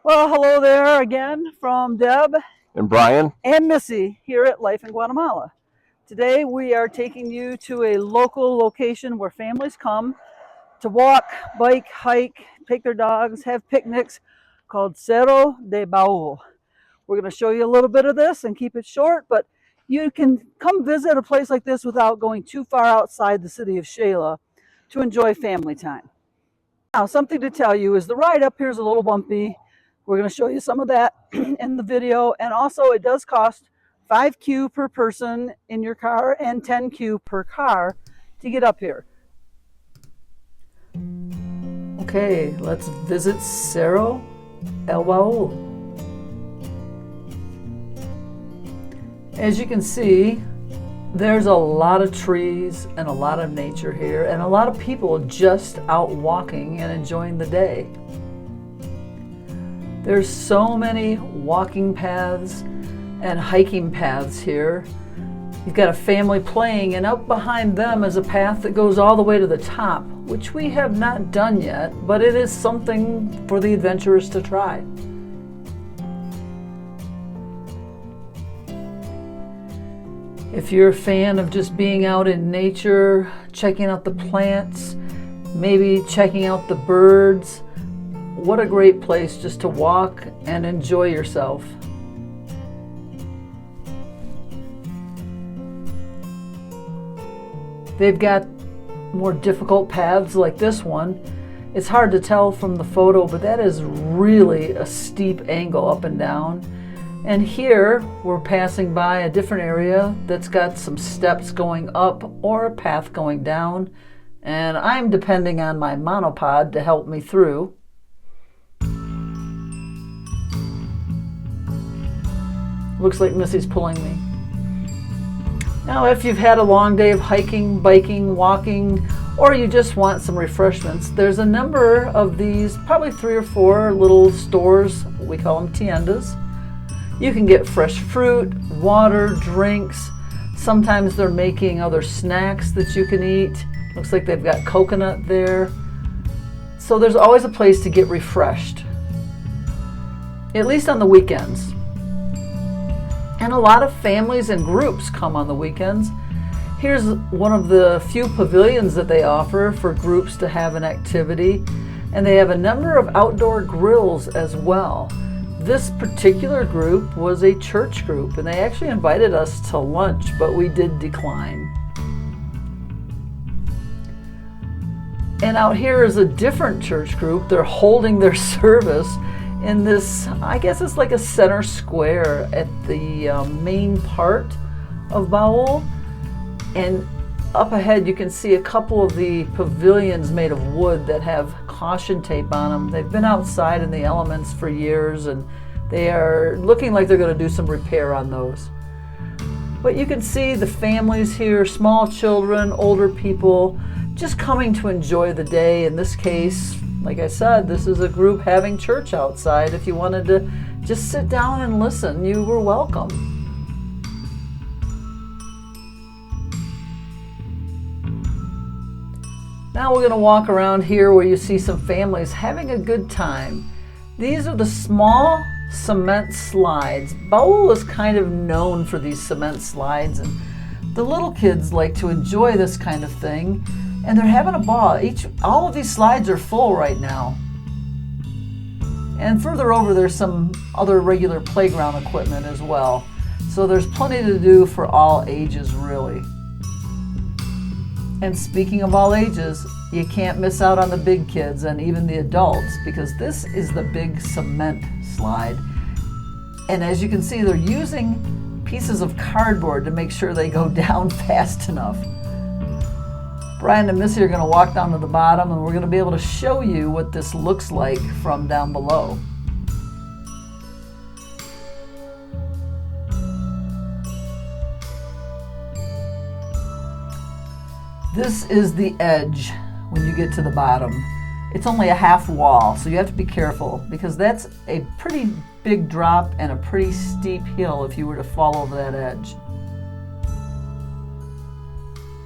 Well, hello there again from Deb And Brian? and Missy here at Life in Guatemala. Today we are taking you to a local location where families come to walk, bike, hike, take their dogs, have picnics, called Cero El Baúl. We're going to show you a little bit of this and keep it short, but you can come visit a place like this without going too far outside the city of Xela to enjoy family time. Now, something to tell you is the ride up here is a little bumpy. We're going to show you some of that in the video. And also it does cost 5Q per person in your car and 10Q per car to get up here. Okay, let's visit Cero El Baúl. As you can see, there's a lot of trees and a lot of nature here and a lot of people just out walking and enjoying the day. There's so many walking paths and hiking paths here. You've got a family playing, and up behind them is a path that goes all the way to the top, which we have not done yet, but it is something for the adventurers to try. If you're a fan of just being out in nature, checking out the plants, maybe checking out the birds, what a great place just to walk and enjoy yourself. They've got more difficult paths like this one. It's hard to tell from the photo, but that is really a steep angle up and down. And here we're passing by a different area that's got some steps going up or a path going down. And I'm depending on my monopod to help me through. Looks like Missy's pulling me. Now, if you've had a long day of hiking, biking, walking, or you just want some refreshments, there's a number of these, probably 3 or 4 little stores. We call them tiendas. You can get fresh fruit, water, drinks. Sometimes they're making other snacks that you can eat. Looks like they've got coconut there. So there's always a place to get refreshed, at least on the weekends. And a lot of families and groups come on the weekends. Here's one of the few pavilions that they offer for groups to have an activity. And they have a number of outdoor grills as well. This particular group was a church group, and they actually invited us to lunch, but we did decline. And out here is a different church group. They're holding their service in this, I guess it's like a center square at the main part of Baúl. And up ahead you can see a couple of the pavilions made of wood that have caution tape on them. They've been outside in the elements for years, and they are looking like they're going to do some repair on those. But you can see the families here, small children, older people, just coming to enjoy the day. In this case, like I said, this is a group having church outside. If you wanted to just sit down and listen, you were welcome. Now we're going to walk around here where you see some families having a good time. These are the small cement slides. Baúl is kind of known for these cement slides, and the little kids like to enjoy this kind of thing, and they're having a ball. All of these slides are full right now. And further over there's some other regular playground equipment as well. So there's plenty to do for all ages, really. And speaking of all ages, you can't miss out on the big kids and even the adults, because this is the big cement slide. And as you can see, they're using pieces of cardboard to make sure they go down fast enough. Brian and Missy are going to walk down to the bottom, and we're going to be able to show you what this looks like from down below. This is the edge when you get to the bottom. It's only a half wall, so you have to be careful, because that's a pretty big drop and a pretty steep hill if you were to fall over that edge.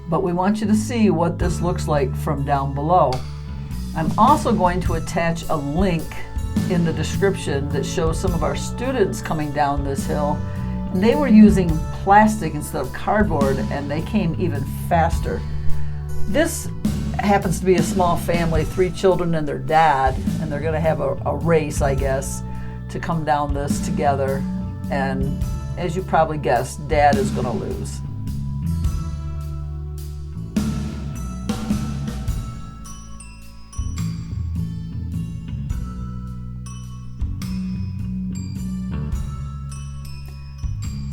But we want you to see what this looks like from down below. I'm also going to attach a link in the description that shows some of our students coming down this hill, and they were using plastic instead of cardboard, and they came even faster. This happens to be a small family, 3 children and their dad, and they're going to have a race, I guess, to come down this together. And as you probably guessed, Dad is going to lose.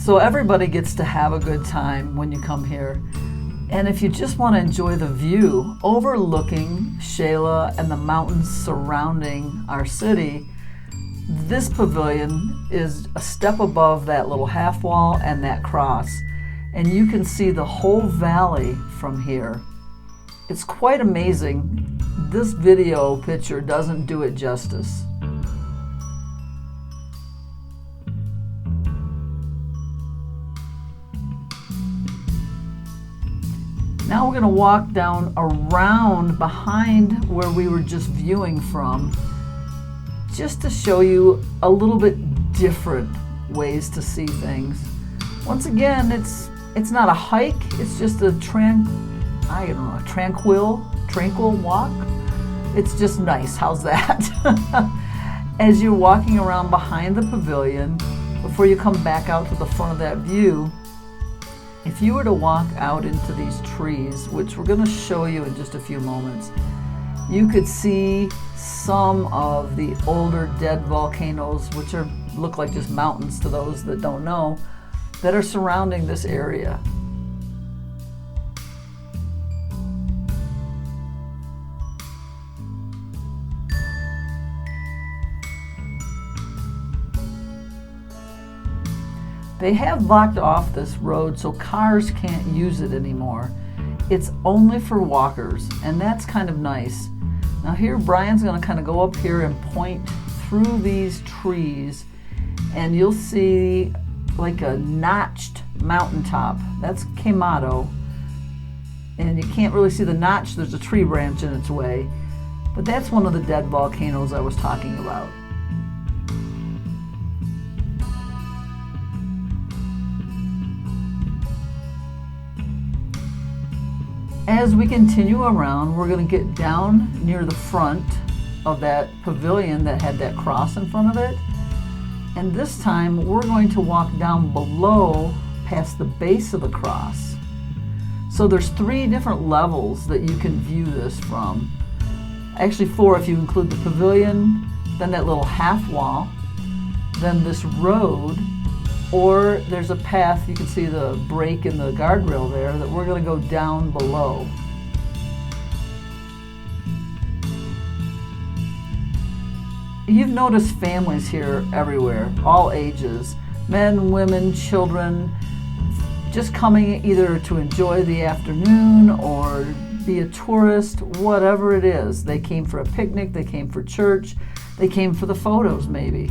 So everybody gets to have a good time when you come here. And if you just want to enjoy the view overlooking Xela and the mountains surrounding our city, this pavilion is a step above that little half wall and that cross. And you can see the whole valley from here. It's quite amazing. This video picture doesn't do it justice. Now we're going to walk down around behind where we were just viewing from, just to show you a little bit different ways to see things. Once again, it's not a hike, it's just a tranquil walk. It's just nice. How's that? As you're walking around behind the pavilion, before you come back out to the front of that view, if you were to walk out into these trees, which we're going to show you in just a few moments, you could see some of the older dead volcanoes, which look like just mountains to those that don't know, that are surrounding this area. They have blocked off this road so cars can't use it anymore. It's only for walkers, and that's kind of nice. Now here, Brian's going to kind of go up here and point through these trees, and you'll see like a notched mountaintop. That's Quemado, and you can't really see the notch. There's a tree branch in its way, but that's one of the dead volcanoes I was talking about. As we continue around, we're going to get down near the front of that pavilion that had that cross in front of it. And this time we're going to walk down below past the base of the cross. So there's 3 different levels that you can view this from. Actually 4 if you include the pavilion, then that little half wall, then this road, or there's a path, you can see the break in the guardrail there, that we're going to go down below. You've noticed families here everywhere, all ages, men, women, children, just coming either to enjoy the afternoon or be a tourist, whatever it is. They came for a picnic, they came for church, they came for the photos maybe.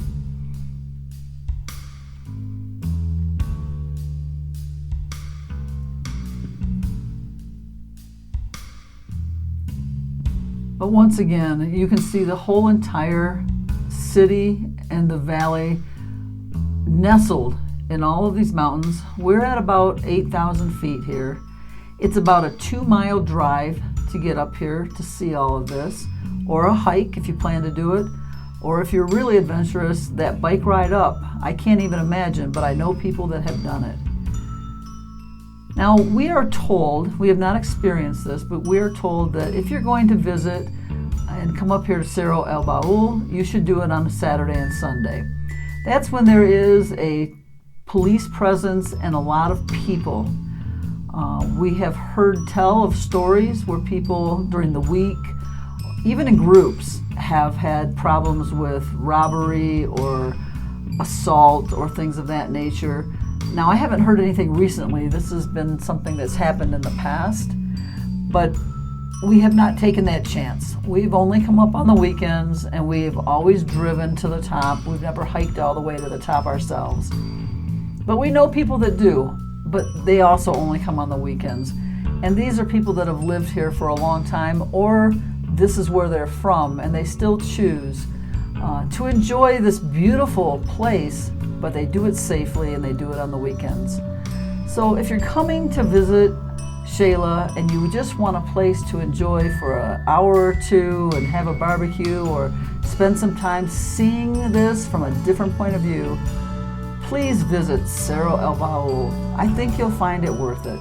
But once again, you can see the whole entire city and the valley nestled in all of these mountains. We're at about 8,000 feet here. It's about a 2-mile drive to get up here to see all of this, or a hike if you plan to do it, or if you're really adventurous, that bike ride up. I can't even imagine, but I know people that have done it. Now, we are told, we have not experienced this, but we are told that if you're going to visit and come up here to Cero El Baúl, you should do it on a Saturday and Sunday. That's when there is a police presence and a lot of people. We have heard tell of stories where people during the week, even in groups, have had problems with robbery or assault or things of that nature. Now, I haven't heard anything recently. This has been something that's happened in the past, but we have not taken that chance. We've only come up on the weekends, and we've always driven to the top. We've never hiked all the way to the top ourselves. But we know people that do, but they also only come on the weekends. And these are people that have lived here for a long time, or this is where they're from, and they still choose to enjoy this beautiful place, but they do it safely and they do it on the weekends. So if you're coming to visit Xela and you just want a place to enjoy for an hour or two and have a barbecue or spend some time seeing this from a different point of view, please visit Cero El Baúl. I think you'll find it worth it.